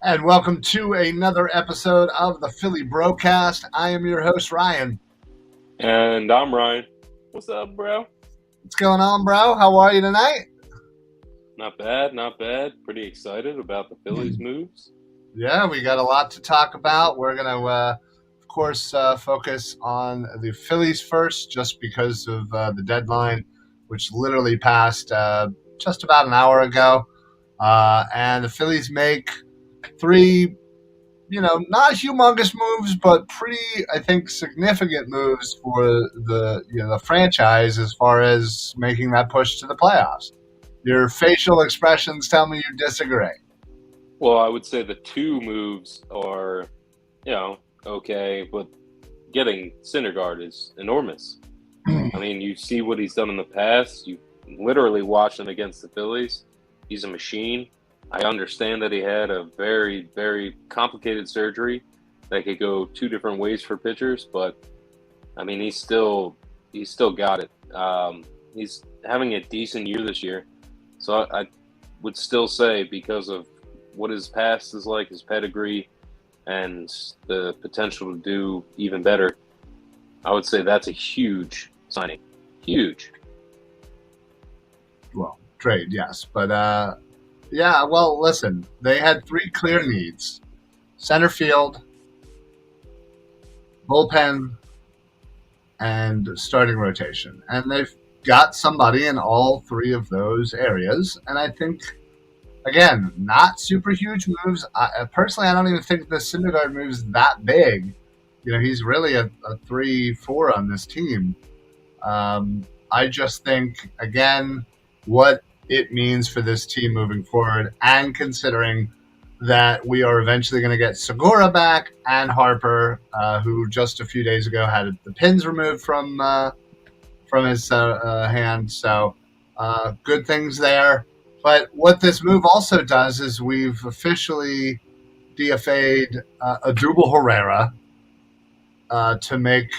And welcome to another episode of the Philly BroCast. I am your host, Ryan. And I'm Ryan. What's up, bro? What's going on, bro? How are you tonight? Not bad, not bad. Pretty excited about the Phillies moves. Yeah, we got a lot to talk about. We're going to, of course, focus on the Phillies first, just because of the deadline, which literally passed just about an hour ago. And the Phillies make three not humongous moves, but pretty, I think, significant moves for the franchise as far as making that push to the playoffs. Your facial expressions tell me you disagree. Well, I would say the two moves are, okay, but getting Syndergaard is enormous. I mean, you see what he's done in the past. You literally watched him against the Phillies. He's a machine. I understand that he had a very, very complicated surgery that could go two different ways for pitchers, but I mean, he's still got it. He's having a decent year this year, so I would still say because of what his past is like, his pedigree, and the potential to do even better, I would say that's a huge signing. Huge. Well, trade, yes. But, yeah, well, listen, they had three clear needs: center field, bullpen, and starting rotation. And they've got somebody in all three of those areas. And I think, again, not super huge moves. Personally, I don't even think the Syndergaard move is that big. He's really a 3-4 on this team. I just think, again, what it means for this team moving forward, and considering that we are eventually going to get Segura back and Harper, who just a few days ago had the pins removed from his hand. So good things there. But what this move also does is we've officially DFA'd Adubel Herrera to make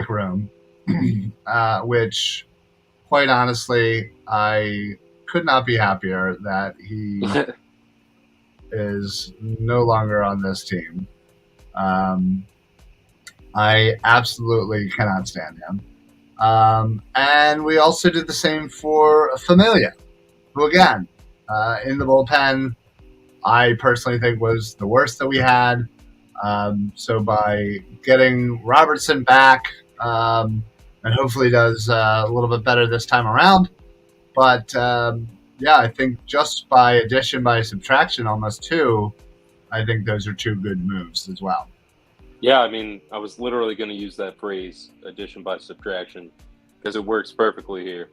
room, which, quite honestly, I could not be happier that he is no longer on this team. I absolutely cannot stand him. And we also did the same for Familia, who, again, in the bullpen, I personally think was the worst that we had. So by getting Robertson back, and hopefully does a little bit better this time around. But, yeah, I think just by addition, by subtraction, almost two, I think those are two good moves as well. Yeah, I mean, I was literally going to use that phrase, addition by subtraction, because it works perfectly here.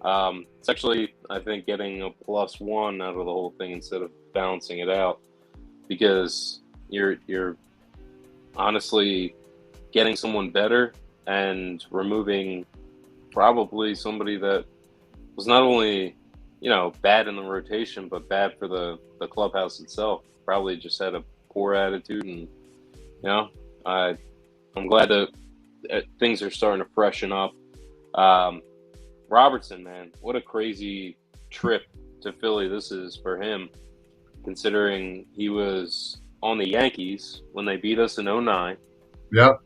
It's actually, I think, getting a +1 out of the whole thing instead of balancing it out, because you're honestly getting someone better and removing probably somebody that was not only, bad in the rotation, but bad for the clubhouse itself. Probably just had a poor attitude, and I'm glad that things are starting to freshen up. Robertson, man, what a crazy trip to Philly this is for him, considering he was on the Yankees when they beat us in 2009. Yep.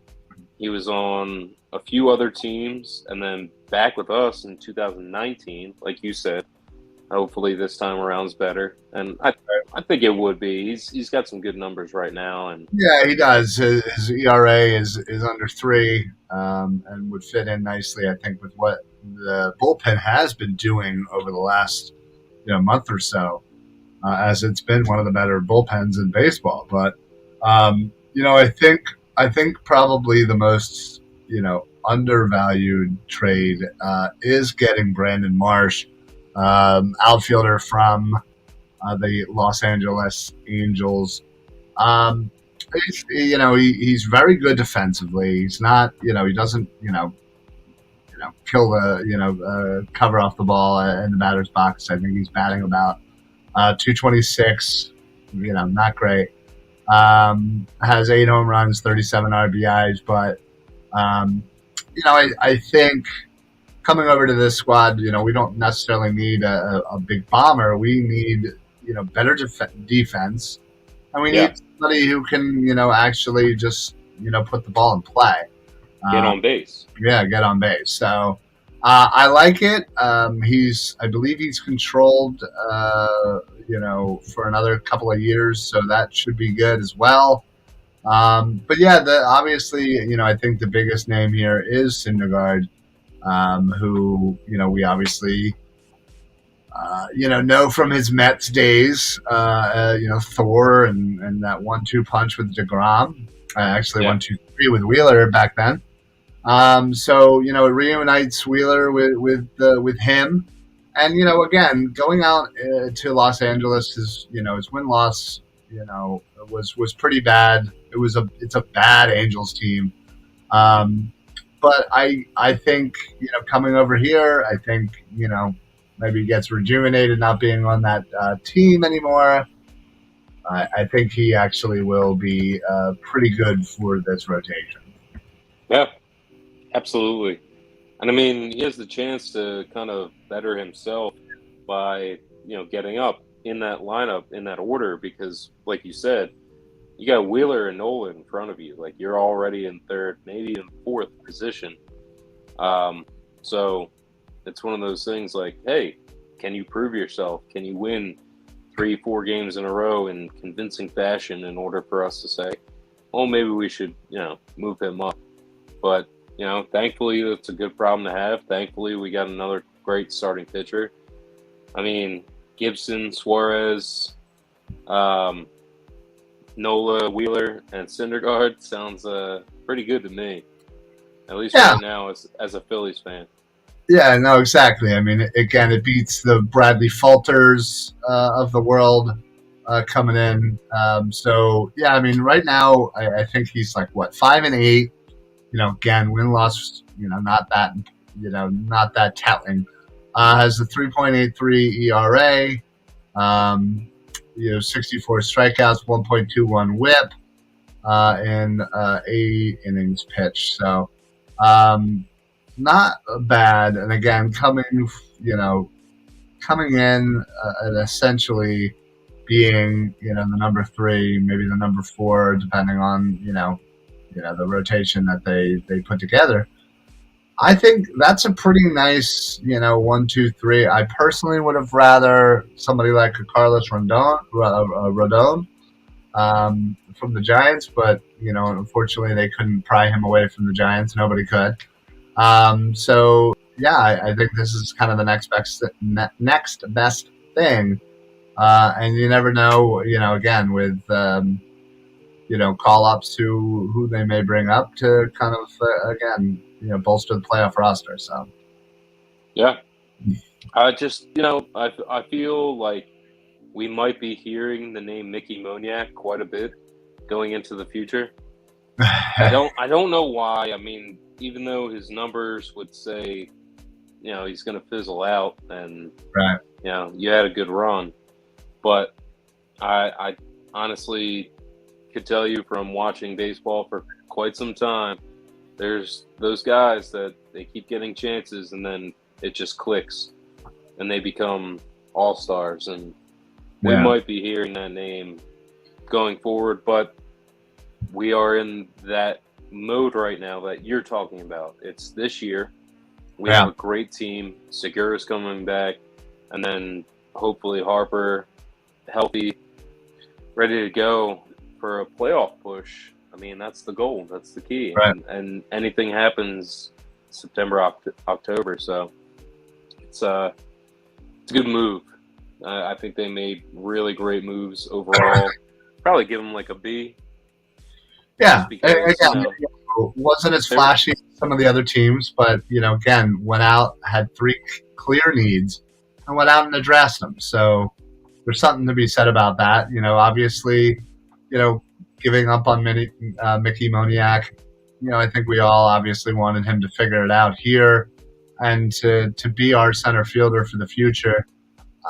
He was on a few other teams and then back with us in 2019, like you said. Hopefully this time around's better, and I think it would be. He's got some good numbers right now, and Yeah, he does. His ERA is under 3, and would fit in nicely, I think, with what the bullpen has been doing over the last month or so, as it's been one of the better bullpens in baseball. But I think probably the most undervalued trade is getting Brandon Marsh, outfielder from the Los Angeles Angels. He's very good defensively. He's not, he doesn't, kill the, cover off the ball in the batter's box. I think he's batting about 226. Not great. Has 8 home runs, 37 RBIs, but I think coming over to this squad, we don't necessarily need a big bomber. We need, better defense. and we Yeah, need somebody who can, actually just, put the ball in play. get Uh, on base. yeah, get on base. So I like it. I believe he's controlled, for another couple of years, so that should be good as well. But yeah, obviously, I think the biggest name here is Syndergaard, who, we obviously, know from his Mets days, Thor and that 1-2 punch with DeGrom. Actually, Yeah, 1-2-3 with Wheeler back then. So it reunites Wheeler with him, and again going out to Los Angeles is his win loss was pretty bad. It's a bad Angels team, um, but I think coming over here, I think maybe he gets rejuvenated not being on that team anymore. I think he actually will be pretty good for this rotation. yeah, absolutely. And I mean, he has the chance to kind of better himself by, getting up in that lineup in that order because, like you said, you got Wheeler and Nolan in front of you. Like you're already in third, maybe in fourth position. Um, so it's one of those things like, hey, can you prove yourself? Can you win 3, 4 games in a row in convincing fashion in order for us to say, well, maybe we should, move him up. But, thankfully, it's a good problem to have. Thankfully, we got another great starting pitcher. I mean, Gibson, Suarez, um, Nola, Wheeler, and Syndergaard sounds pretty good to me. At least Yeah, right now, as a Phillies fan. yeah, no, exactly. I mean, again, it beats the Bradley Falters of the world coming in. So yeah, I mean, right now, I think he's like what 5-8. Again, win loss, not that telling. Has a 3.83 ERA. 64 strikeouts, 1.21 WHIP, in 8 innings pitched. So, not bad. And again, coming in and essentially being, the number 3, maybe the number 4, depending on, the rotation that they put together. I think that's a pretty nice, 1-2-3. I personally would have rather somebody like a Carlos Rodon from the Giants, but unfortunately they couldn't pry him away from the Giants. Nobody could. So yeah, I think this is kind of the next best thing. And you never know, again with call ups who they may bring up to kind of again bolster the playoff roster. So Yeah. I just, I feel like we might be hearing the name Mickey Moniak quite a bit going into the future. I don't know why. I mean, even though his numbers would say, he's going to fizzle out and, right. you had a good run. But I honestly could tell you from watching baseball for quite some time, there's those guys that they keep getting chances and then it just clicks and they become all-stars. And we Yeah. might be hearing that name going forward, but we are in that mode right now that you're talking about. It's this year. We have a great team. Segura's coming back, and then hopefully Harper healthy, ready to go for a playoff push. I mean, that's the goal. That's the key. Right. And anything happens September, October. So it's a good move. I think they made really great moves overall. Probably give them like a B. Yeah, Because, again, wasn't as flashy as some of the other teams, but again, went out, had 3 clear needs, and went out and addressed them. So there's something to be said about that. Obviously, giving up on Mickey Moniak. I think we all obviously wanted him to figure it out here and to be our center fielder for the future.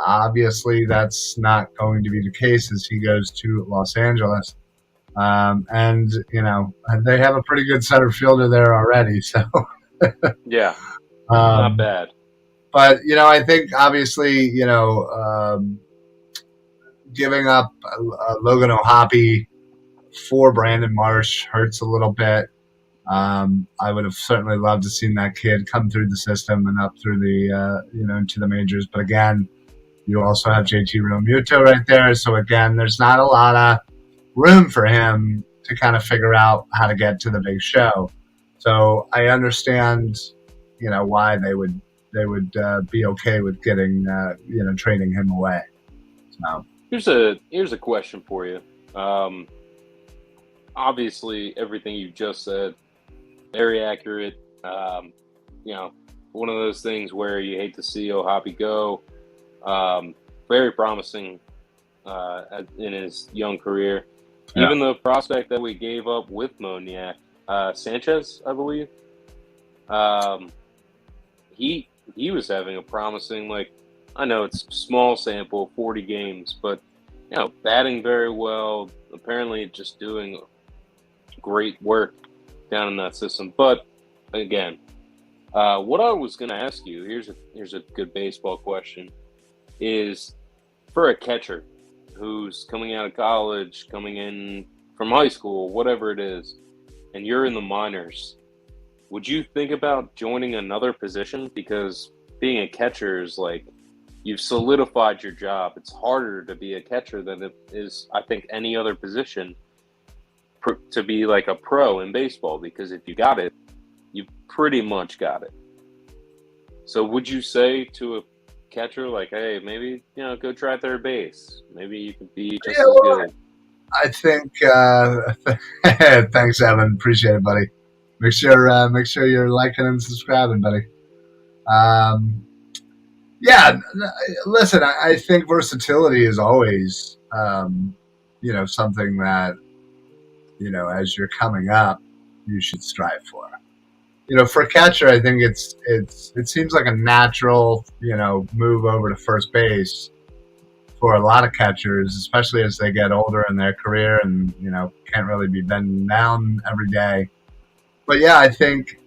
Obviously, that's not going to be the case as he goes to Los Angeles. And they have a pretty good center fielder there already. So yeah, not bad. But I think obviously giving up Logan O'Hoppe for Brandon Marsh hurts a little bit. I would have certainly loved to seen that kid come through the system and up through the into the majors. But again, you also have JT Realmuto right there. So again, there's not a lot of room for him to kind of figure out how to get to the big show. So I understand, why they would be okay with getting trading him away. So here's a question for you. Obviously, everything you just said, very accurate. One of those things where you hate to see O'Hoppe go. Very promising in his young career. Yeah. Even the prospect that we gave up with Moniak, Sanchez, I believe, he was having a promising, I know it's small sample, 40 games, but batting very well. Apparently, just doing great work down in that system. But again, what I was going to ask you, here's a good baseball question, is for a catcher who's coming out of college, coming in from high school, whatever it is, and you're in the minors, would you think about joining another position? Because being a catcher is you've solidified your job. It's harder to be a catcher than it is, I think, any other position to be like a pro in baseball, because if you got it, you pretty much got it. So would you say to a catcher, hey, maybe, go try third base. Maybe you could be just as good. I think, thanks, Evan. Appreciate it, buddy. Make sure you're liking and subscribing, buddy. Listen, I think versatility is always, something that, as you're coming up, you should strive for. For a catcher, I think it seems like a natural, move over to first base for a lot of catchers, especially as they get older in their career and, can't really be bending down every day. But yeah, I think,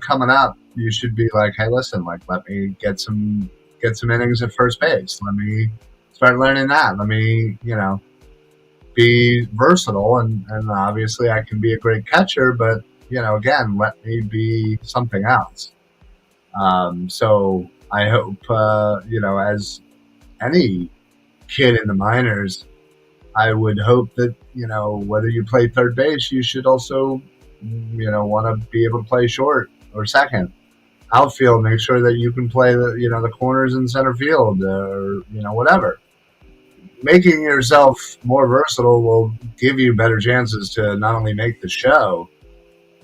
coming up, you should be hey, listen, let me get some innings at first base. Let me start learning that. Let me, be versatile, and obviously I can be a great catcher, but again, let me be something else. So I hope, as any kid in the minors, I would hope that, whether you play third base, you should also, want to be able to play short or second. Outfield, make sure that you can play the corners in center field or, whatever. Making yourself more versatile will give you better chances to not only make the show,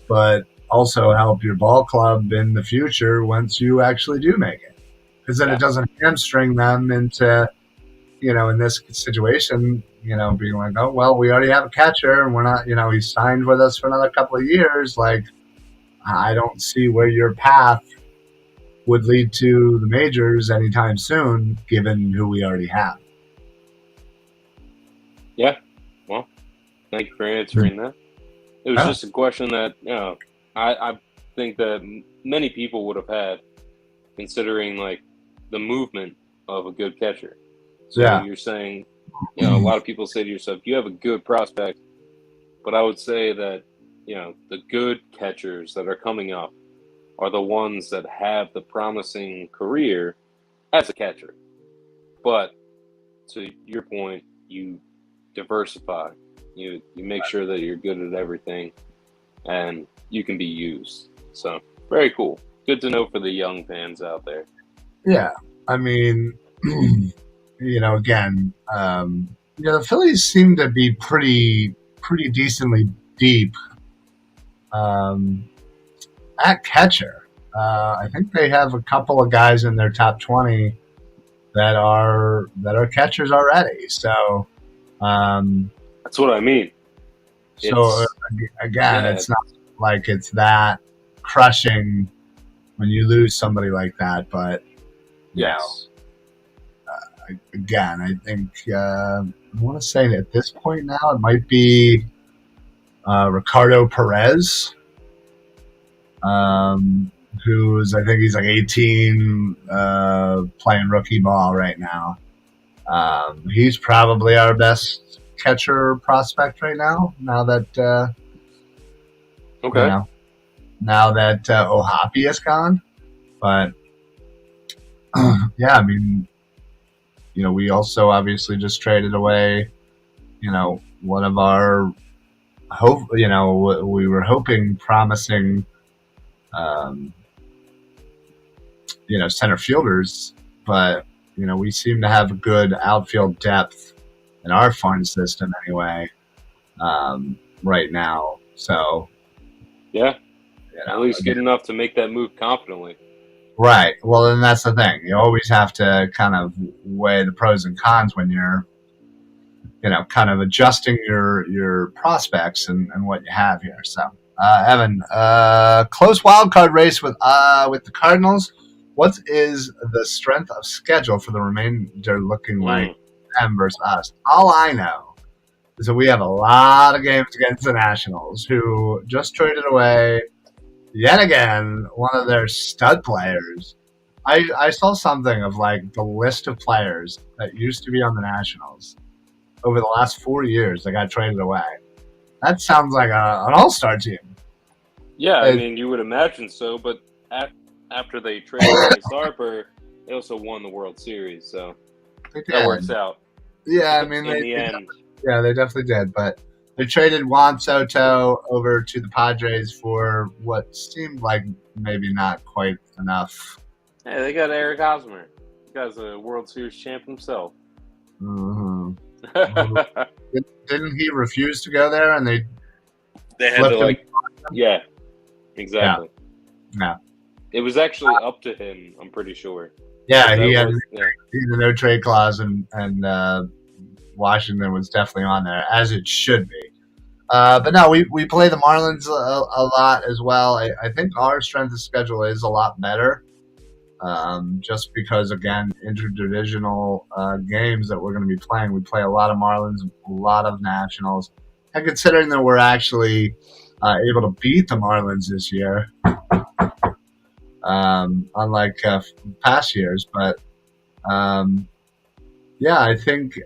but also help your ball club in the future once you actually do make it. Because then it doesn't hamstring them into, in this situation, being oh, well, we already have a catcher and we're not, he's signed with us for another couple of years. I don't see where your path would lead to the majors anytime soon, given who we already have. Yeah. Well, thank you for answering that. It was just a question that, I think that many people would have had, considering the movement of a good catcher. So you're saying, a lot of people say to yourself, you have a good prospect, but I would say that, the good catchers that are coming up are the ones that have the promising career as a catcher. But to your point, you diversify. You make sure that you're good at everything and you can be used. So very cool. Good to know for the young fans out there. Yeah. I mean, again, the Phillies seem to be pretty decently deep at catcher. I think they have a couple of guys in their top 20 that are catchers already. So that's what I mean. So again, it's not like it's that crushing when you lose somebody like that, but again, I think I want to say that at this point now it might be Ricardo Perez, who's, I think he's 18, playing rookie ball right now. He's probably our best catcher prospect right now. Now that Okay. Ohapi is gone, but yeah, I mean, we also obviously just traded away, one of our we were hoping promising, um, center fielders, but we seem to have good outfield depth in our farm system anyway, right now. So yeah, at least good enough to make that move confidently. Right. Well, and that's the thing. You always have to kind of weigh the pros and cons when you're, kind of adjusting your prospects and what you have here. So, Evan, close wild card race with the Cardinals. What is the strength of schedule for the remainder looking like them versus us? All I know is that we have a lot of games against the Nationals, who just traded away yet again one of their stud players. I saw something of like the list of players that used to be on the Nationals over the last 4 years that got traded away. That sounds like an all-star team. Yeah, I mean, you would imagine so, but after they traded Reis Harper, they also won the World Series, so that works out. Yeah, I mean, in the end. They definitely did, but they traded Juan Soto over to the Padres for what seemed like maybe not quite enough. Hey, they got Eric Hosmer. The guy's a World Series champ himself. Mm-hmm. Didn't he refuse to go there, and they had to yeah, exactly. Yeah. It was actually up to him, I'm pretty sure. Yeah, he had a no trade clause, and Washington was definitely on there, as it should be. But no, we play the Marlins a lot as well. I think our strength of schedule is a lot better, just because, again, interdivisional games that we're going to be playing. We play a lot of Marlins, a lot of Nationals. And considering that we're actually able to beat the Marlins this year, unlike past years. But yeah, I think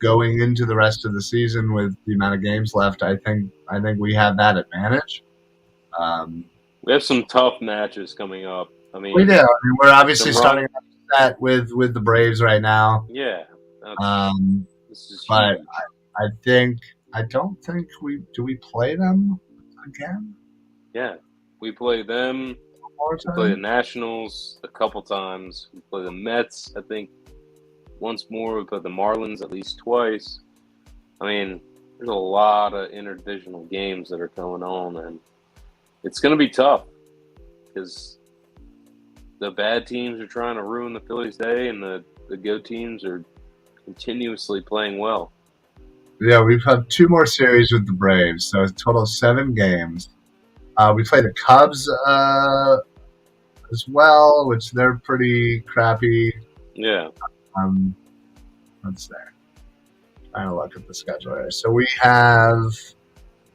going into the rest of the season with the amount of games left, I think we have that advantage. We have some tough matches coming up. I mean, we do. I mean, we're obviously starting that with the Braves right now. Yeah. This is but I don't think we play them again. Yeah, we play them. We play the Nationals a couple times. We play the Mets, I think, once more. We play the Marlins at least twice. I mean, there's a lot of interdivisional games that are going on, and it's going to be tough because the bad teams are trying to ruin the Phillies' day, and the good teams are continuously playing well. Yeah, we've had 2 more series with the Braves, so a total of 7 games. We play the Cubs as well, which they're pretty crappy. Yeah. What's there? Trying to look at the schedule here. So we have,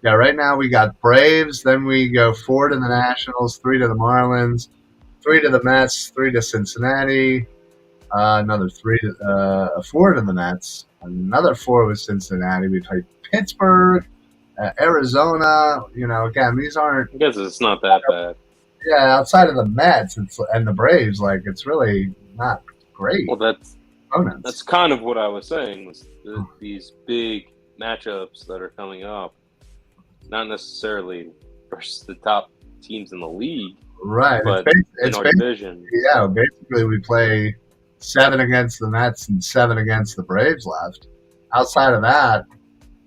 right now we got Braves, then we go 4 to the Nationals, 3 to the Marlins, 3 to the Mets, 3 to Cincinnati, another 4 to the Mets, another 4 with Cincinnati. We play Pittsburgh, Arizona. Again, these aren't. I guess it's not that bad. Yeah, outside of the Mets and the Braves, it's really not great. Well, that's kind of what I was saying, was these big matchups that are coming up, not necessarily versus the top teams in the league, right? But in our division. Yeah, basically we play 7 against the Mets and 7 against the Braves left. Outside of that,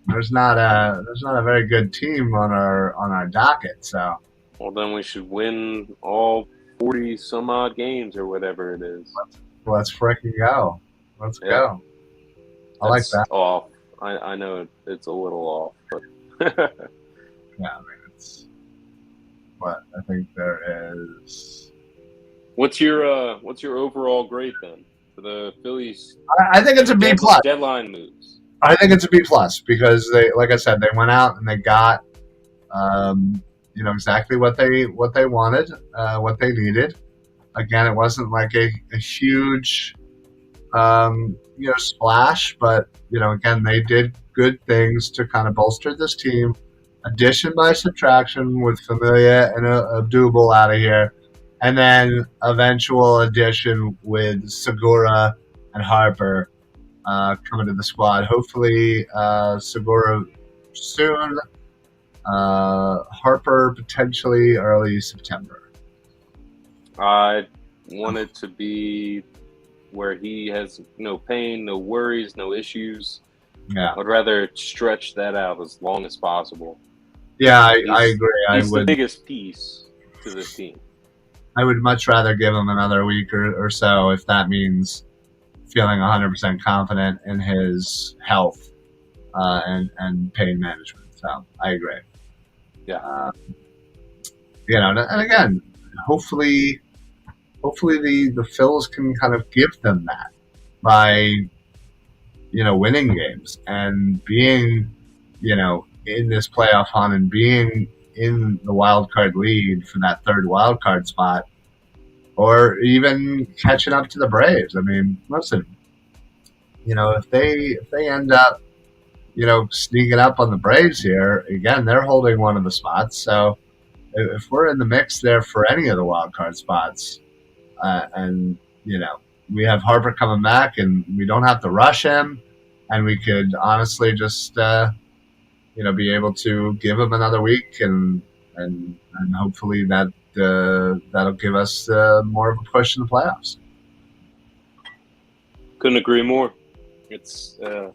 there's not a very good team on our docket. So, well, then we should win all 40 some odd games or whatever it is. Let's freaking go. Let's go. Like that. Off. I know it's a little off, but yeah, I mean it's. What I think there is. What's your overall grade then for the Phillies? I think it's a B+. Deadline moves. I think it's a B+ because they, like I said, they went out and they got, exactly what they wanted, what they needed. Again, it wasn't like a huge splash, but again, they did good things to kind of bolster this team. Addition by subtraction with Familia and Abdul out of here, and then eventual addition with Segura and Harper coming to the squad. Hopefully, Segura soon. Harper potentially early September. I want it to be where he has no pain, no worries, no issues. Yeah, I'd rather stretch that out as long as possible. yeah, I agree. He's the biggest piece to this team. I would much rather give him another week or so if that means feeling 100% confident in his health and pain management. So I agree. Yeah. And again, hopefully the Phils can kind of give them that by winning games and being in this playoff hunt and being in the wild card lead for that third wild card spot, or even catching up to the Braves. I mean, listen, if they end up sneaking up on the Braves here again, they're holding one of the spots. So if we're in the mix there for any of the wild card spots, and we have Harper coming back, and we don't have to rush him, and we could honestly just be able to give him another week, and hopefully that'll give us more of a push in the playoffs. Couldn't agree more. It's a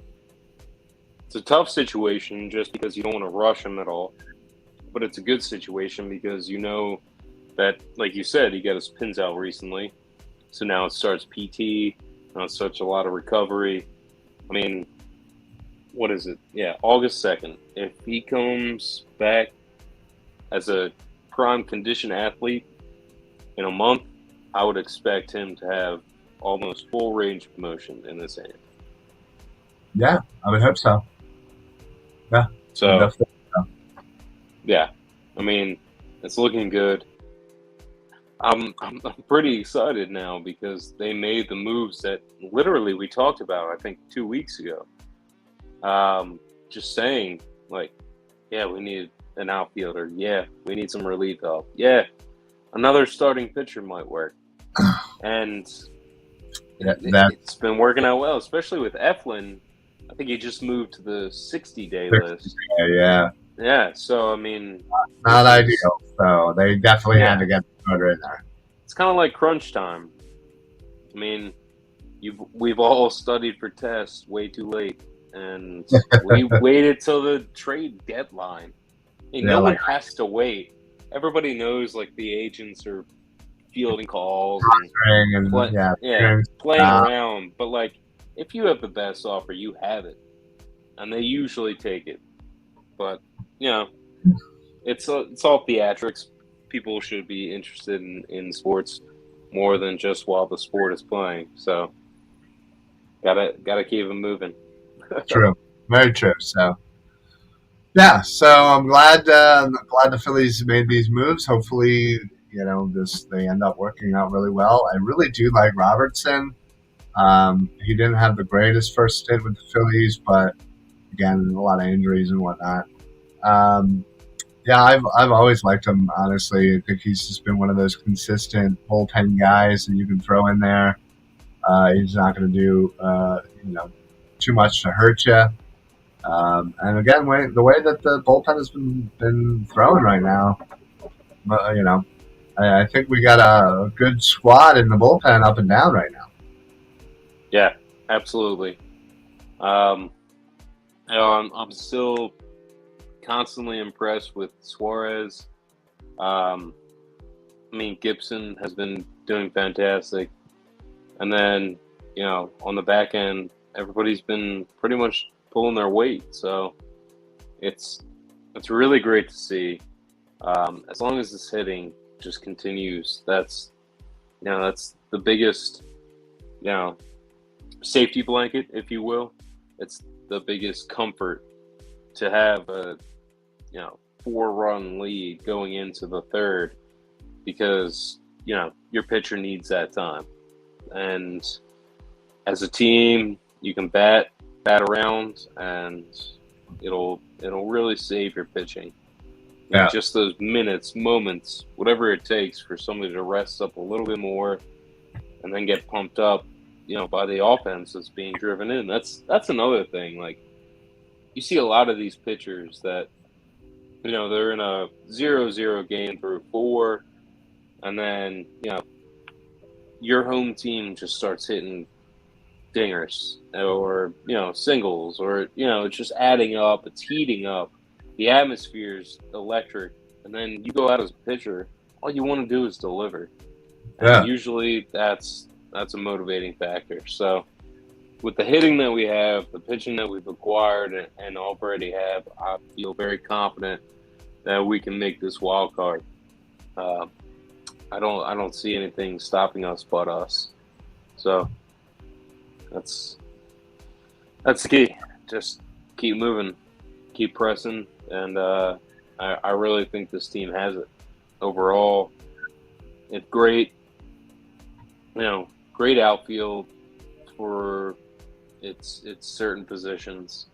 tough situation just because you don't want to rush him at all, but it's a good situation because that, like you said, he got his pins out recently, so now it starts PT, now it starts a lot of recovery. I mean, what is it? Yeah, August 2nd. If he comes back as a prime condition athlete in a month, I would expect him to have almost full range of motion in this hand. Yeah, I would hope so. Yeah. So, yeah, I mean, it's looking good. I'm pretty excited now because they made the moves that literally we talked about, I think, 2 weeks ago. Just saying, like, yeah, we need an outfielder. Yeah, we need some relief help. Yeah, another starting pitcher might work. And it's been working out well, especially with Eflin. I think he just moved to the 60-day list. Yeah. Yeah, so, I mean... Not ideal, so they definitely had to get the starter in there. It's kind of like crunch time. I mean, we've all studied for tests way too late, and we waited till the trade deadline. No one has to wait. Everybody knows, like, the agents are fielding calls and playing around. But, like, if you have the best offer, you have it. And they usually take it. But, it's all theatrics. People should be interested in sports more than just while the sport is playing. So, gotta keep them moving. True. Very true. So, yeah. So I'm glad the Phillies made these moves. Hopefully, they end up working out really well. I really do like Robertson. He didn't have the greatest first stint with the Phillies, but again, a lot of injuries and whatnot. Yeah, I've always liked him. Honestly, I think he's just been one of those consistent bullpen guys that you can throw in there. He's not going to do too much to hurt you. And again, the way that the bullpen has been throwing right now, I think we got a good squad in the bullpen up and down right now. Yeah, absolutely. I'm still constantly impressed with Suarez. I mean, Gibson has been doing fantastic. And then, on the back end, everybody's been pretty much pulling their weight. So it's really great to see. As long as this hitting just continues, that's the biggest, safety blanket, if you will. It's the biggest comfort to have a 4-run lead going into the third, because your pitcher needs that time. And as a team, you can bat around, and it'll really save your pitching. Yeah. Just those minutes, moments, whatever it takes for somebody to rest up a little bit more and then get pumped up, by the offense that's being driven in. That's another thing. Like, you see a lot of these pitchers that, they're in a 0-0 game through 4, and then, your home team just starts hitting dingers or, singles, or, it's just adding up. It's heating up. The atmosphere's electric. And then you go out as a pitcher, all you want to do is deliver. And usually that's a motivating factor. So with the hitting that we have, the pitching that we've acquired and already have, I feel very confident that we can make this wild card. I don't see anything stopping us but us. So that's the key. Just keep moving, keep pressing, and I really think this team has it. Overall, it's great. Great outfield for its certain positions.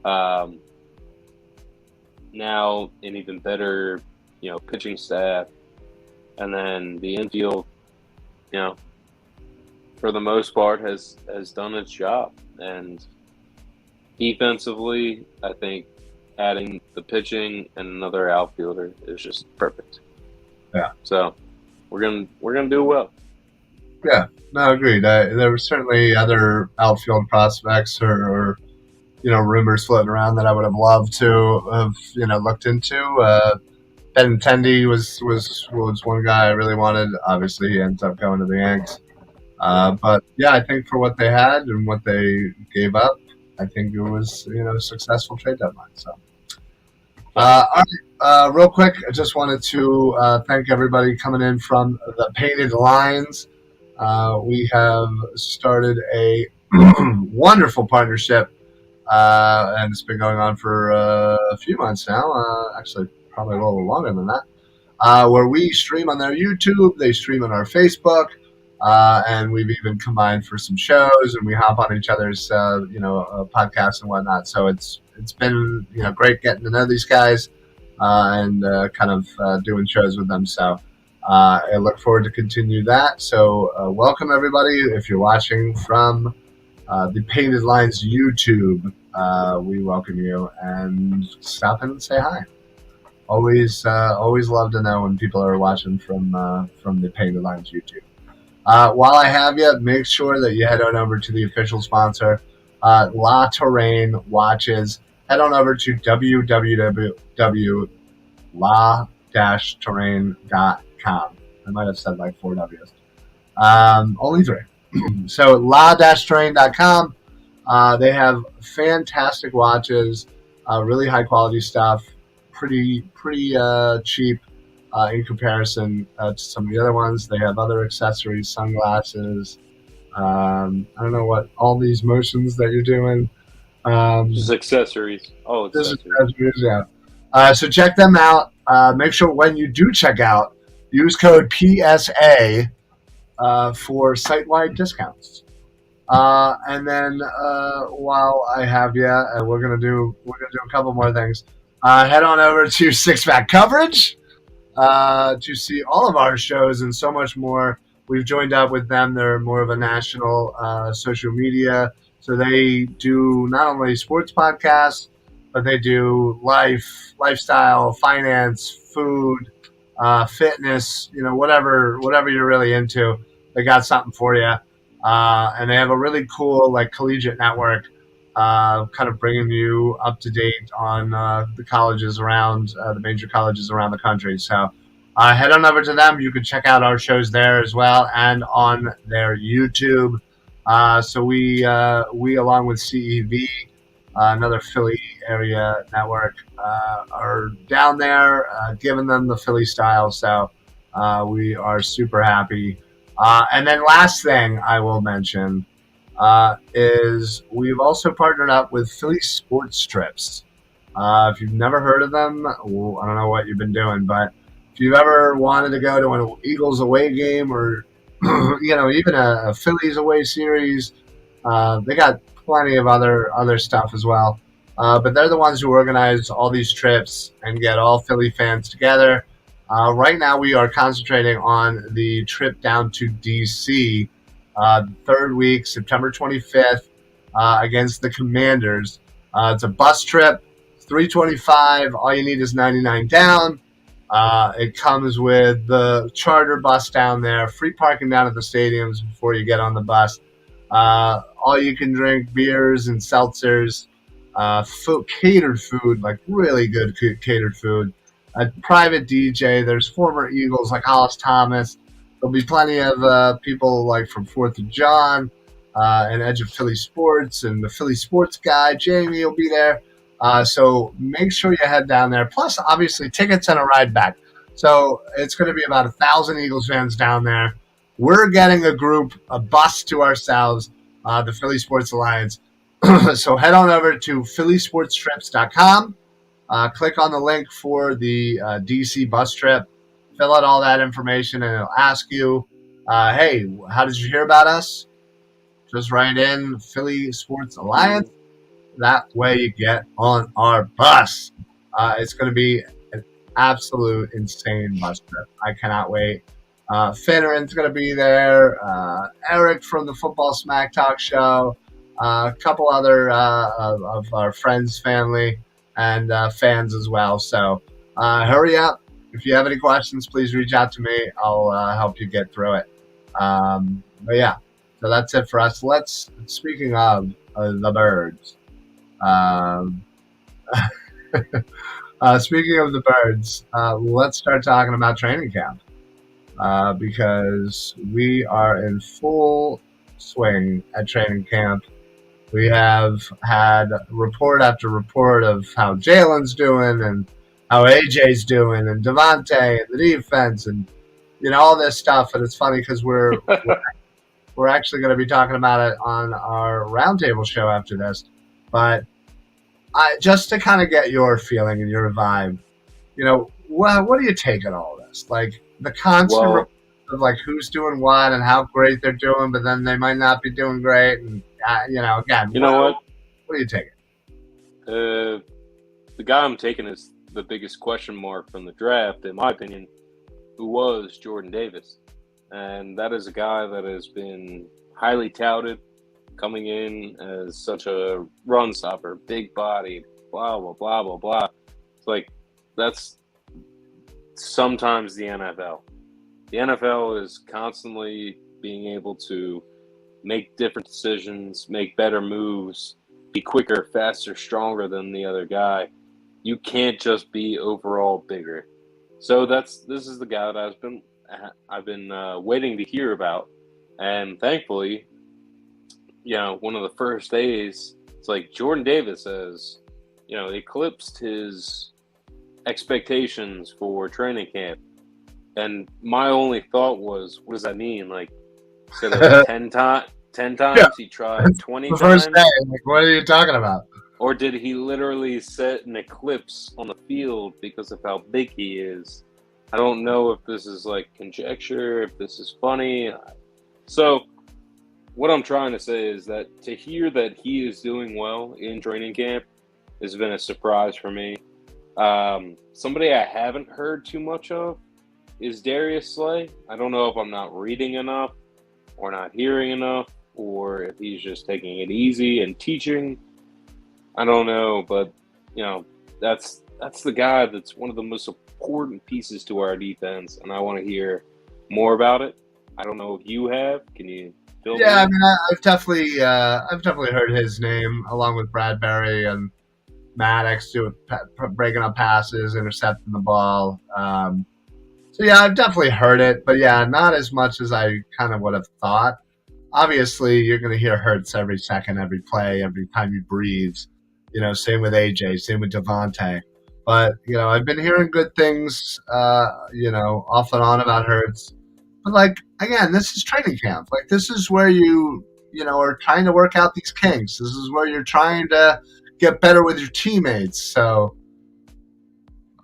Now an even better, pitching staff, and then the infield, for the most part has done its job. And defensively, I think adding the pitching and another outfielder is just perfect. Yeah. So we're gonna do well. Yeah, no, agreed. There were certainly other outfield prospects or rumors floating around that I would have loved to have looked into. Benintendi was one guy I really wanted. Obviously, he ends up going to the Yanks. But yeah, I think for what they had and what they gave up, I think it was a successful trade deadline. So, all right, real quick, I just wanted to thank everybody coming in from the Painted Lines. We have started a wonderful partnership, and it's been going on for a few months now. Actually, probably a little longer than that. Where we stream on their YouTube, they stream on our Facebook. And we've even combined for some shows, and we hop on each other's, podcasts and whatnot. So it's been, great getting to know these guys, and kind of doing shows with them. So I look forward to continue that. So welcome everybody. If you're watching from the Painted Lines YouTube, we welcome you, and stop in and say hi. Always love to know when people are watching from the Painted Lines YouTube. While I have you, make sure that you head on over to the official sponsor, La Terrain Watches. Head on over to www.la-terrain.com. I might have said like 4 W's. Only 3. So la-terrain.com. They have fantastic watches, really high quality stuff, pretty cheap. In comparison to some of the other ones. They have other accessories, sunglasses. I don't know what all these motions that you're doing. Just accessories. Oh, accessories, yeah. So check them out. Make sure when you do check out, use code PSA for site-wide discounts. And then while I have you, we're gonna do a couple more things. Head on over to Six Pack Coverage. To see all of our shows and so much more. We've joined up with them. They're more of a national social media. So they do not only sports podcasts, but they do lifestyle, finance, food, fitness, whatever you're really into. They got something for you. And they have a really cool collegiate network, kind of bringing you up to date on the colleges around, the major colleges around the country. So head on over to them. You can check out our shows there as well and on their YouTube. So we along with CEV, another Philly area network, are down there giving them the Philly style. So we are super happy. And then last thing I will mention is we've also partnered up with Philly Sports Strips. If you've never heard of them, well, I don't know what you've been doing, but if you've ever wanted to go to an Eagles away game or Even a Phillies away series. They got plenty of other stuff as well. But they're the ones who organize all these trips and get all Philly fans together. Right now, we are concentrating on the trip down to DC, third week, September 25th, against the Commanders. It's a bus trip, 325. All you need is 99 down. It comes with the charter bus down there, free parking down at the stadiums before you get on the bus. All you can drink beers and seltzers, catered food, like really good catered food. A private DJ. There's former Eagles like Hollis Thomas. There'll be plenty of people like from 4th of John and Edge of Philly Sports, and the Philly Sports guy, Jamie, will be there. So make sure you head down there. Plus, obviously, tickets and a ride back. So it's going to be about 1,000 Eagles fans down there. We're getting a bus to ourselves, the Philly Sports Alliance. So head on over to phillysportstrips.com. Click on the link for the DC bus trip. Fill out all that information, and it'll ask you, hey, how did you hear about us? Just write in Philly Sports Alliance. That way you get on our bus. It's going to be an absolute insane bus trip. I cannot wait. Fineran's going to be there. Eric from the Football Smack Talk Show. A couple other of our friends, family, and fans as well. So hurry up. If you have any questions, please reach out to me. I'll help you get through it. But yeah, so that's it for us. Speaking of the birds. Speaking of the birds, let's start talking about training camp because we are in full swing at training camp. We have had report after report of how Jalen's doing and how AJ's doing and Devontae and the defense and all this stuff. And it's funny because we're actually going to be talking about it on our roundtable show after this. But just to kind of get your feeling and your vibe, what do you take in all this? Like the constant report of like who's doing what and how great they're doing, but then they might not be doing great. And again, what do you take? The guy I'm taking is the biggest question mark from the draft, in my opinion, who was Jordan Davis, and that is a guy that has been highly touted, coming in as such a run stopper, big body, blah, blah, blah, blah, blah. It's like, that's sometimes the NFL. The NFL is constantly being able to make different decisions, make better moves, be quicker, faster, stronger than the other guy. You can't just be overall bigger. So this is the guy that I've been waiting to hear about, and thankfully, one of the first days, it's like Jordan Davis has, eclipsed his expectations for training camp. And my only thought was, what does that mean? Like, instead of 10 times, Yeah. he tried 20 The times? first day, like, what are you talking about? Or did he literally set an eclipse on the field because of how big he is? I don't know if this is like conjecture, if this is funny. So what I'm trying to say is that to hear that he is doing well in training camp has been a surprise for me. Somebody I haven't heard too much of is Darius Slay. I don't know if I'm not reading enough or not hearing enough, or if he's just taking it easy and teaching. I don't know, but that's the guy that's one of the most important pieces to our defense, and I want to hear more about it. I don't know if you have. Can you fill me in? I mean, I've definitely heard his name along with Bradbury and Maddox breaking up passes, intercepting the ball. So yeah, I've definitely heard it, but yeah, not as much as I kind of would have thought. Obviously, you're going to hear Hurts every second, every play, every time he breathes. Same with AJ, same with Devontae. But I've been hearing good things, off and on about Hurts. But like again, this is training camp. Like this is where you are trying to work out these kinks. This is where you're trying to get better with your teammates. So,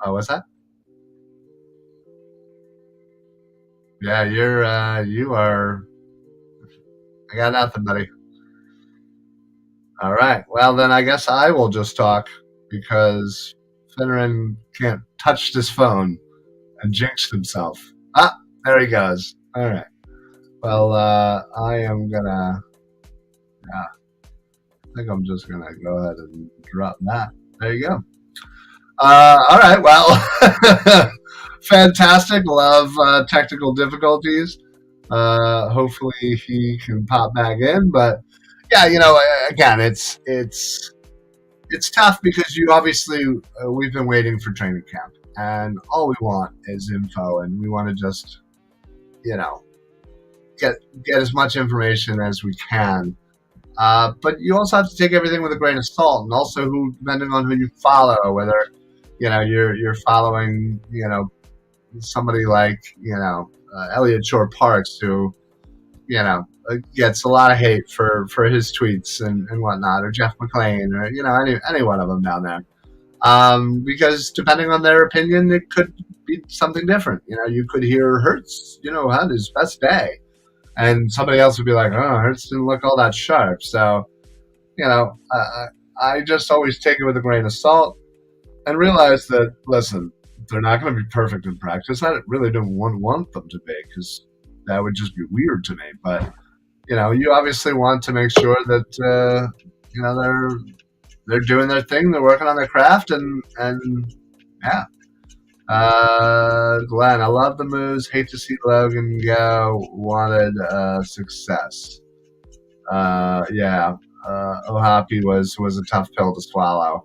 what's that? Yeah, you are. I got nothing, buddy. All right. Well, then I guess I will just talk because Fineran can't touch this phone and jinxed himself. Ah, there he goes. All right. Well, I am gonna. Yeah, I think I'm just gonna go ahead and drop that. There you go. All right. Well, fantastic. Love technical difficulties. Hopefully he can pop back in, but yeah, again, it's tough because you obviously we've been waiting for training camp, and all we want is info, and we want to just you know get get as much information as we can. But you also have to take everything with a grain of salt, and also depending on who you follow, whether you're following somebody like Elliot Shore Parks, who gets a lot of hate for his tweets and whatnot, or Jeff McClain, or any one of them down there. Because depending on their opinion, it could be something different. You could hear Hertz, had his best day, and somebody else would be like, "Oh, Hertz didn't look all that sharp." So, I just always take it with a grain of salt and realize that, listen, they're not going to be perfect in practice. I really don't want them to be, because that would just be weird to me. But you obviously want to make sure that they're doing their thing, they're working on their craft, and yeah. Glenn, I love the moves. Hate to see Logan go. Wanted success. Yeah. Ohapi was a tough pill to swallow,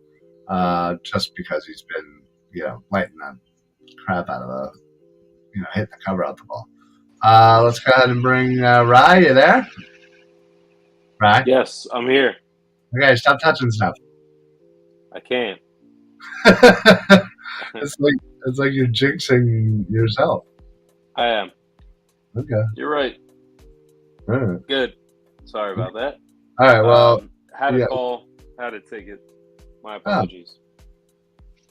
just because he's been lighting the crap out of hitting the cover out the ball. Let's go ahead and bring Rye. You there? Rye? Yes, I'm here. Okay, stop touching stuff. I can't. It's like you're jinxing yourself. I am. Okay. You're right. All right. Good. Sorry about that. All right. Well, had a call. Had a ticket. My apologies.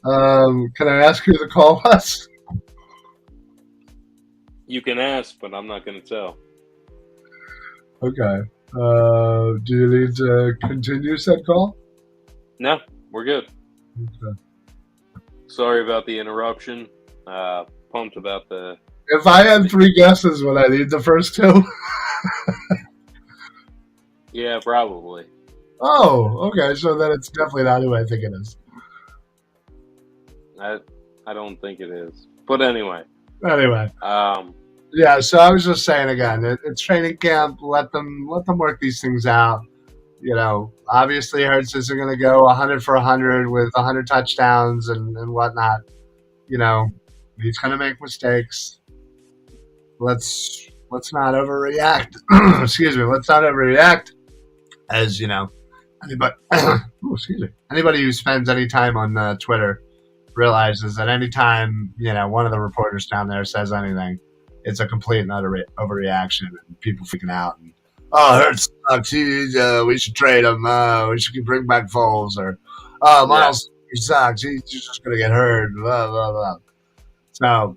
Can I ask who the call was? You can ask, but I'm not going to tell. Okay. Do you need to continue said call? No, we're good. Okay. Sorry about the interruption. Pumped about the... If I had 3 guesses, would I need the first 2? Yeah, probably. Oh, okay. So then it's definitely not who I think it is. I don't think it is. But anyway. Yeah, so I was just saying again, it's training camp. Let them work these things out. Obviously Hertz isn't going to go 100 for 100 with 100 touchdowns and whatnot. He's going to make mistakes. Let's not overreact. Excuse me. Let's not overreact. As anybody, anybody who spends any time on Twitter realizes that any time one of the reporters down there says anything, it's a complete and utter overreaction, and people freaking out. And, Hertz sucks. We should trade him. We should bring back Foles. Or, Miles sucks. He's just going to get hurt. Blah, blah, blah. So,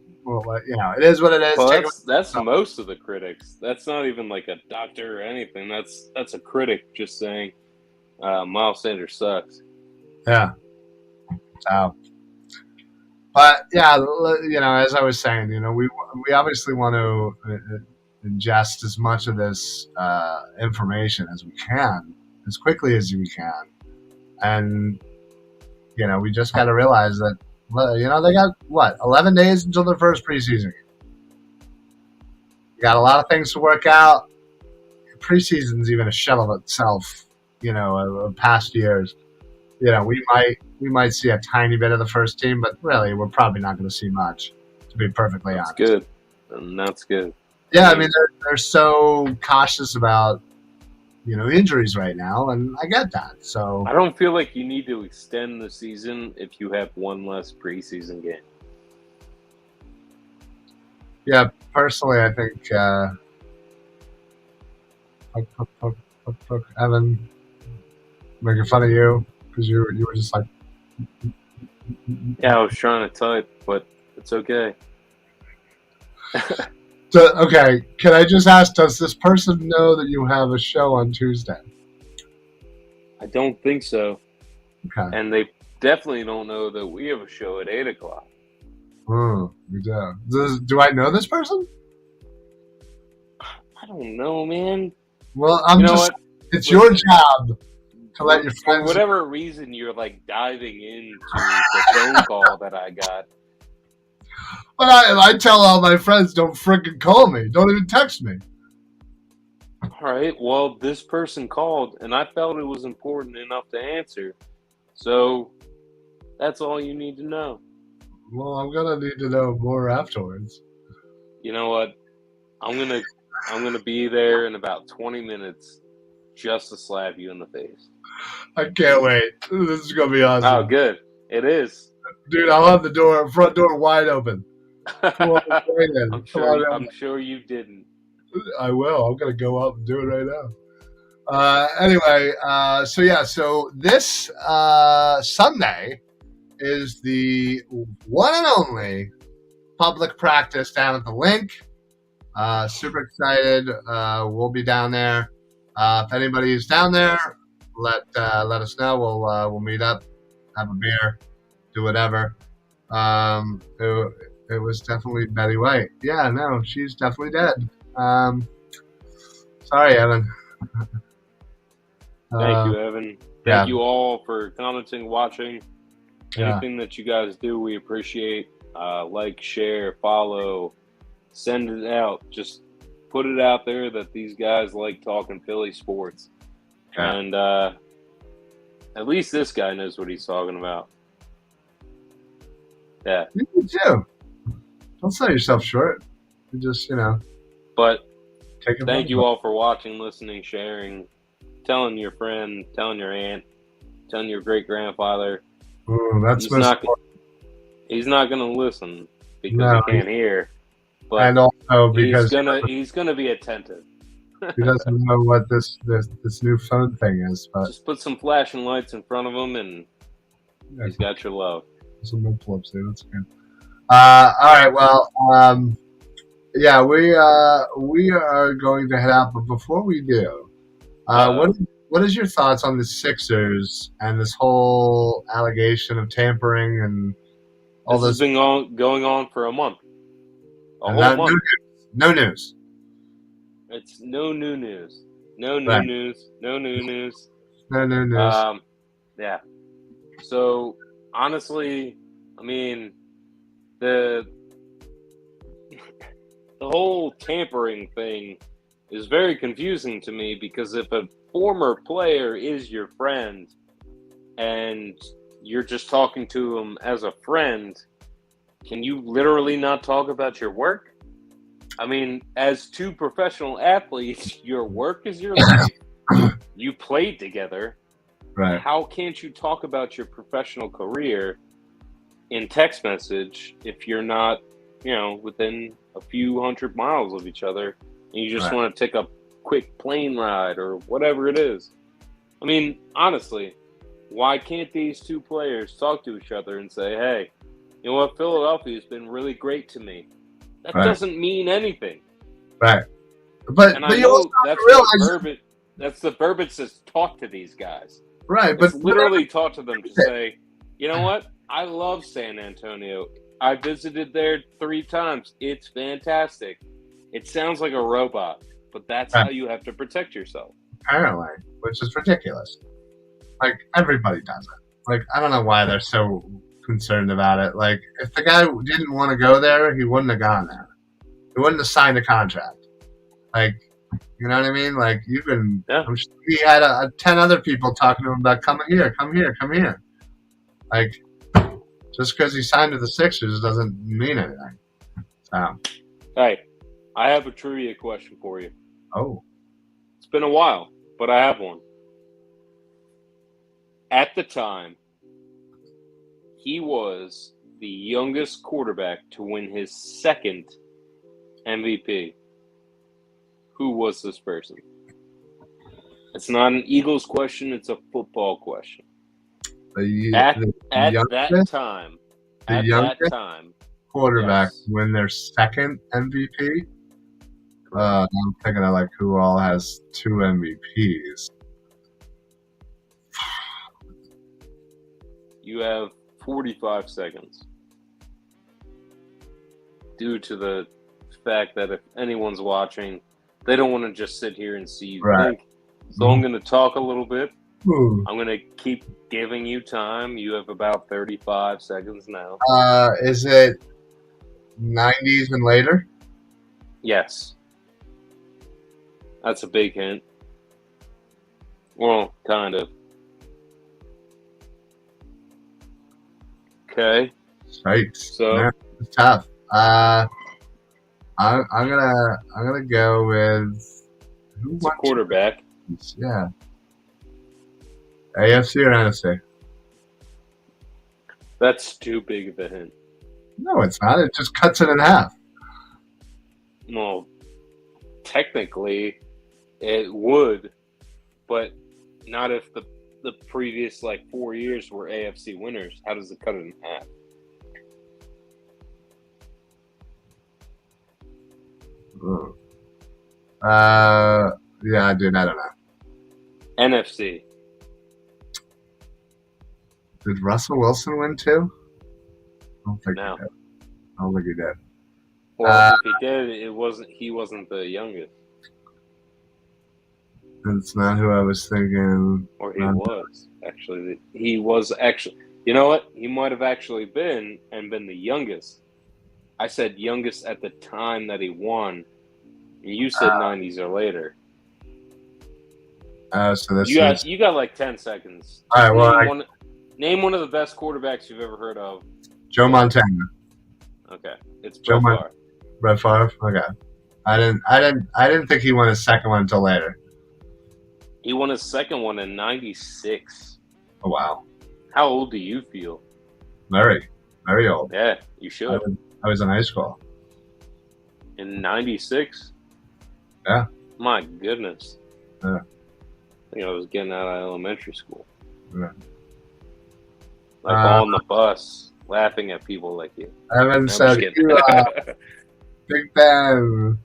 it is what it is. Well, that's most of the critics. That's not even like a doctor or anything. That's a critic just saying Miles Sanders sucks. Yeah. So, but yeah, as I was saying, we obviously want to ingest as much of this information as we can, as quickly as we can, and we just got to realize that they got 11 days until their first preseason game. You got a lot of things to work out. Preseason's even a shell of itself, of past years. We might see a tiny bit of the first team, but really, we're probably not going to see much, to be perfectly honest. Good. And that's good. Yeah, I mean, they're so cautious about, injuries right now, and I get that. So I don't feel like you need to extend the season if you have one less preseason game. Yeah, personally, I think Evan, making fun of you because you were just like. Yeah, I was trying to type, but it's okay. Okay, can I just ask, does this person know that you have a show on Tuesday? I don't think so. Okay. And they definitely don't know that we have a show at 8 o'clock. You do. Do I know this person? I don't know, man. Well, You know what? it's Listen, your job to let your for friends. whatever reason, you're like diving into the phone call that I got. But I tell all my friends, don't freaking call me. Don't even text me. All right. Well, this person called, and I felt it was important enough to answer. So that's all you need to know. Well, I'm gonna need to know more afterwards. You know what? I'm gonna be there in about 20 minutes just to slap you in the face. I can't wait. This is gonna be awesome. Oh, good. It is. Dude, I'll have the front door wide open. Come on, right in. I'm sure you didn't. I will. I'm gonna go up and do it right now. Anyway, so this Sunday is the one and only public practice down at the link. Super excited. We'll be down there. If anybody is down there, let us know. We'll meet up, have a beer, do whatever. It was definitely Betty White. Yeah, no, she's definitely dead. Sorry, Evan. Thank you, Evan. Thank you all for commenting, watching. Anything that you guys do, we appreciate. Like, share, follow, send it out. Just put it out there that these guys like talking Philly sports. Yeah. And at least this guy knows what he's talking about. Yeah. You too. Don't sell yourself short. You just, But thank you all for watching, listening, sharing, telling your friend, telling your aunt, telling your great-grandfather. Ooh, that's he's not going to listen because he can't hear. But and also because he's gonna be attentive. He doesn't know what this new phone thing is. But just put some flashing lights in front of him, and he's got your love. Some epilepsy. That's good. All right. Well, yeah, we are going to head out, but before we do, what is your thoughts on the Sixers and this whole allegation of tampering and all this? This has been going on for a month. A whole month. No news. It's no new news. No new news. No new news. No new news. Yeah. So honestly, I mean, the whole tampering thing is very confusing to me, because if a former player is your friend and you're just talking to him as a friend, can you literally not talk about your work? I mean, as two professional athletes, your work is your life. You played together. Right. How can't you talk about your professional career in text message if you're not, within a few 100 miles of each other, and you just want to take a quick plane ride or whatever it is? I mean, honestly, why can't these two players talk to each other and say, hey, you know what, Philadelphia has been really great to me? That doesn't mean anything. Right. But I know that's the verbiage that's taught to these guys. Right. It's literally taught to them to say, you know what, I love San Antonio. I visited there 3 times. It's fantastic. It sounds like a robot, but that's how you have to protect yourself. Apparently, which is ridiculous. Like, everybody does it. Like, I don't know why they're so concerned about it. Like, if the guy didn't want to go there, he wouldn't have gone there. He wouldn't have signed a contract. Like, you know what I mean? Like, I'm sure he had 10 other people talking to him about come here. Like, just because he signed to the Sixers doesn't mean anything. So. Hey, I have a trivia question for you. Oh. It's been a while, but I have one. At the time, he was the youngest quarterback to win his second MVP. Who was this person? It's not an Eagles question, it's a football question. At that time, quarterback win their second MVP? I'm thinking of like who all has 2 MVPs. You have 45 seconds. Due to the fact that if anyone's watching, they don't want to just sit here and see you Right. think. So I'm going to talk a little bit. Ooh. I'm going to keep giving you time. You have about 35 seconds now. Is it 90s and later? Yes. That's a big hint. Well, kind of. Okay. Right. So Man, it's tough. I'm gonna go with who it's a won quarterback. championships? Yeah. AFC or NFC? That's too big of a hint. No, it's not. It just cuts it in half. Well, technically, it would, but not if the previous 4 years were AFC winners. How does it cut it in half? Yeah, dude, I don't know. NFC. Did Russell Wilson win too? I don't think No. he did. I don't think he did. Well, if he did, he wasn't the youngest. That's not who I was thinking. Or he was, actually. He was actually. You know what? He might have actually been the youngest. I said youngest at the time that he won. And you said 90s or later. So this You got like 10 seconds. All right, well, name one of the best quarterbacks you've ever heard of. Joe Montana. Okay, it's Joe Brett Favre. Brett Favre. Okay, I didn't think he won his second one until later. He won his second one in '96. Oh wow! How old do you feel? Very, very old. Yeah, you should. I was in high school. In '96. Yeah. My goodness. Yeah. I think I was getting out of elementary school. Yeah. On the bus, laughing at people like you. Evan said, Big Ben,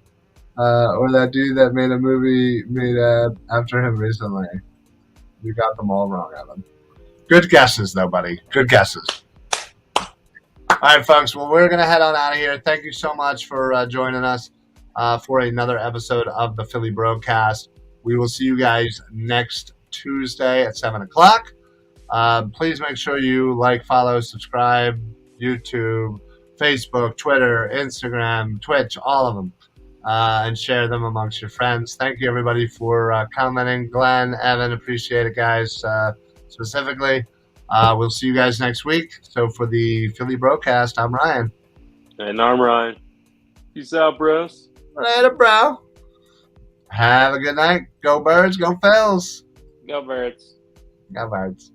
or that dude that made a movie made after him recently. You got them all wrong, Evan. Good guesses, though, buddy. Good guesses. All right, folks. Well, we're going to head on out of here. Thank you so much for joining us for another episode of the Philly BroCast. We will see you guys next Tuesday at 7 o'clock. Please make sure you like, follow, subscribe, YouTube, Facebook, Twitter, Instagram, Twitch, all of them, and share them amongst your friends. Thank you, everybody, for commenting. Glenn, Evan, appreciate it, guys, specifically. We'll see you guys next week. So for the Philly BroCast, I'm Ryan. And I'm Ryan. Peace out, bros. Later, bro. Have a good night. Go Birds, go Phils. Go Birds. Go Birds.